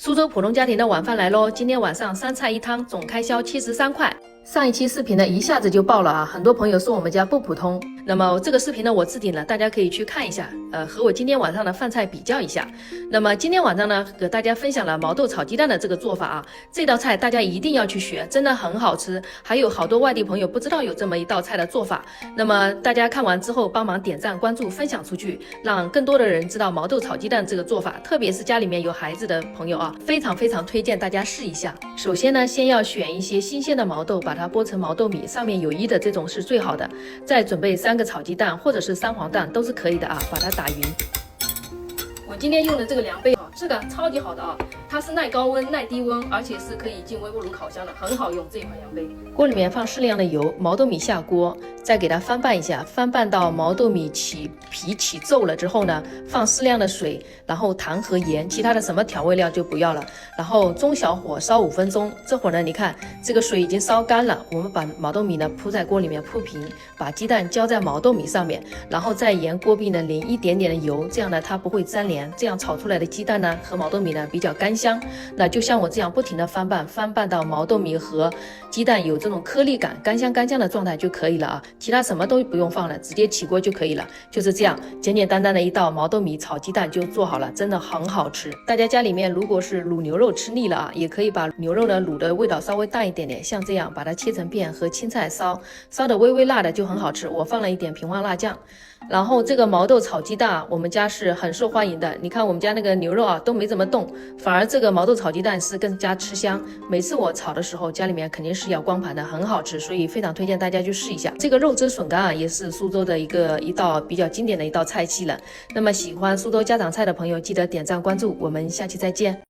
苏州普通家庭的晚饭来喽！今天晚上3菜1汤，总开销73块。上一期视频呢，一下子就爆了啊！很多朋友说我们家不普通。那么这个视频呢，我置顶了，大家可以去看一下，和我今天晚上的饭菜比较一下。那么今天晚上呢，给大家分享了毛豆炒鸡蛋的这个做法啊，这道菜大家一定要去学，真的很好吃。还有好多外地朋友不知道有这么一道菜的做法。那么大家看完之后，帮忙点赞、关注、分享出去，让更多的人知道毛豆炒鸡蛋这个做法。特别是家里面有孩子的朋友啊，非常推荐大家试一下。首先呢，先要选一些新鲜的毛豆，把它剥成毛豆米，上面有衣的这种是最好的。再准备3个炒鸡蛋或者是3黄蛋都是可以的啊，把它打匀。我今天用的这个量杯啊，这个超级好的啊，它是耐高温、耐低温，而且是可以进微波炉烤箱的，很好用这款量杯。锅里面放适量的油，毛豆米下锅，再给它翻拌一下，翻拌到毛豆米起皮起皱了之后呢，放适量的水，然后糖和盐，其他的什么调味料就不要了。然后中小火烧5分钟，这会儿呢，你看这个水已经烧干了，我们把毛豆米呢铺在锅里面铺平，把鸡蛋浇在毛豆米上面，然后再沿锅壁呢淋一点点的油，这样呢它不会粘连，这样炒出来的鸡蛋呢和毛豆米呢比较干香。那就像我这样不停的翻拌到毛豆米和鸡蛋有这种颗粒感，干香的状态就可以了啊，其他什么都不用放了，直接起锅就可以了。就是这样简单的一道毛豆米炒鸡蛋就做好了，真的很好吃。大家家里面如果是卤牛肉吃腻了啊，也可以把牛肉呢卤的味道稍微淡一点点，像这样把它切成片和青菜烧的微微辣的就很好吃。我放了一点平花辣酱。然后这个毛豆炒鸡蛋啊，我们家是很受欢迎的。你看我们家那个牛肉啊都没怎么动，反而这个毛豆炒鸡蛋是更加吃香。每次我炒的时候，家里面肯定是要光盘的，很好吃，所以非常推荐大家去试一下。这个肉汁笋干啊，也是苏州的一道比较经典的一道菜系了。那么喜欢苏州家常菜的朋友，记得点赞关注，我们下期再见。